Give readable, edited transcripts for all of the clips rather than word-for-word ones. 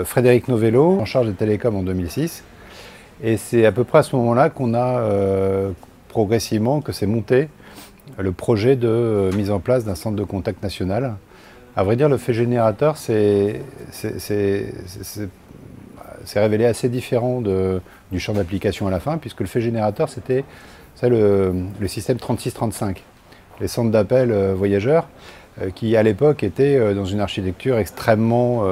Frédéric Novello, en charge des télécoms en 2006. Et c'est à peu près à ce moment-là qu'on a progressivement que s'est monté le projet de mise en place d'un centre de contact national. À vrai dire, le fait générateur s'est révélé assez différent du champ d'application à la fin, puisque le fait générateur, c'était le système 36-35, les centres d'appel voyageurs, qui à l'époque étaient dans une architecture extrêmement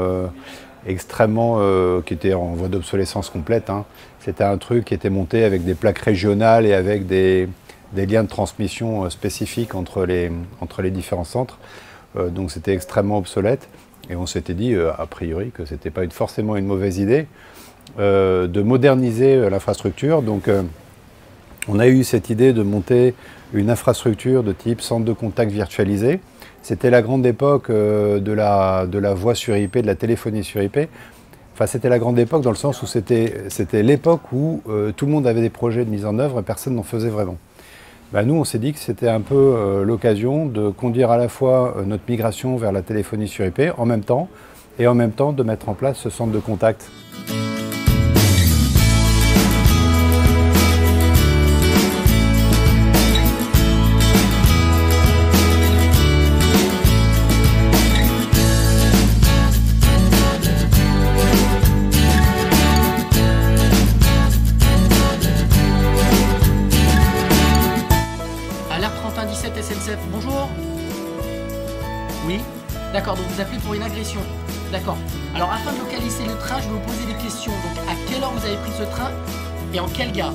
qui était en voie d'obsolescence complète. Hein. C'était un truc qui était monté avec des plaques régionales et avec des liens de transmission spécifiques entre les différents centres. Donc c'était extrêmement obsolète. Et on s'était dit, a priori, que ce n'était pas forcément une mauvaise idée de moderniser l'infrastructure. Donc on a eu cette idée de monter une infrastructure de type centre de contact virtualisé. C'était la grande époque de la voix sur IP, de la téléphonie sur IP. Enfin, c'était la grande époque dans le sens où c'était l'époque où tout le monde avait des projets de mise en œuvre et personne n'en faisait vraiment. Ben, nous, on s'est dit que c'était un peu l'occasion de conduire à la fois notre migration vers la téléphonie sur IP en même temps, et en même temps de mettre en place ce centre de contact. SNCF, bonjour. Oui, d'accord, donc vous appelez pour une agression. D'accord. Alors afin de localiser le train, je vais vous poser des questions. Donc à quelle heure vous avez pris ce train et en quelle gare?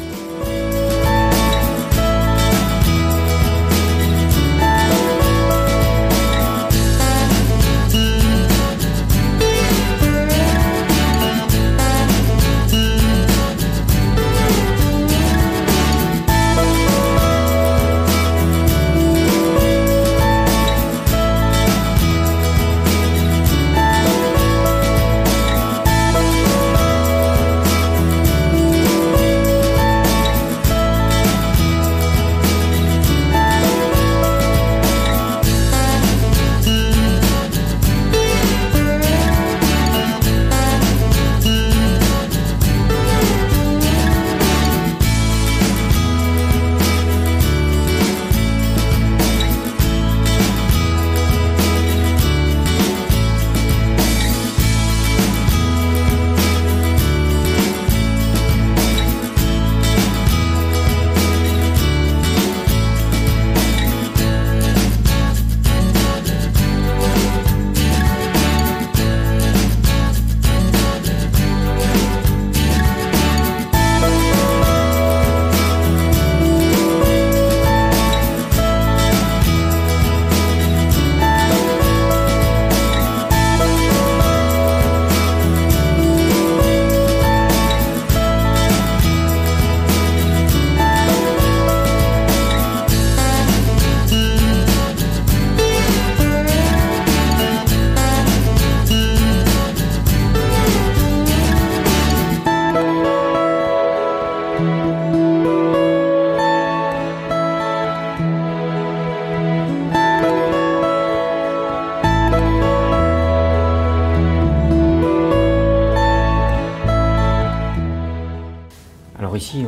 Alors ici,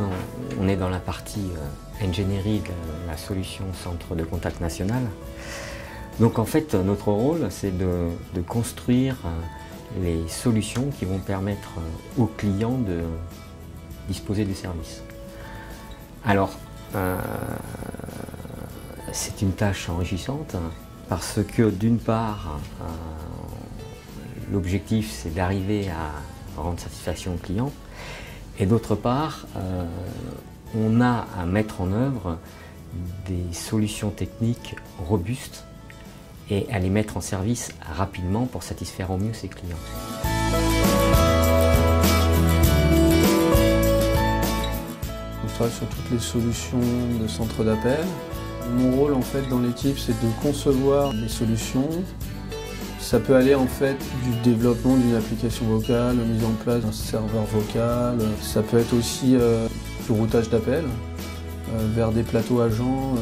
on est dans la partie ingénierie de la solution centre de contact national. Donc en fait, notre rôle, c'est de construire les solutions qui vont permettre aux clients de disposer du service. Alors, c'est une tâche enrichissante parce que d'une part, l'objectif, c'est d'arriver à rendre satisfaction au client. Et d'autre part, on a à mettre en œuvre des solutions techniques robustes et à les mettre en service rapidement pour satisfaire au mieux ses clients. On travaille sur toutes les solutions de centre d'appel. Mon rôle en fait dans l'équipe, c'est de concevoir des solutions. Ça peut aller en fait du développement d'une application vocale, mise en place d'un serveur vocal. Ça peut être aussi du routage d'appels vers des plateaux agents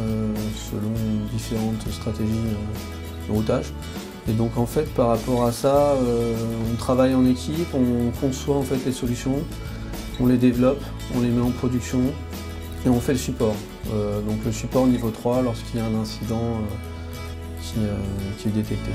selon différentes stratégies de routage. Et donc en fait par rapport à ça, on travaille en équipe, on conçoit en fait les solutions, on les développe, on les met en production et on fait le support. Donc le support niveau 3 lorsqu'il y a un incident qui est détecté.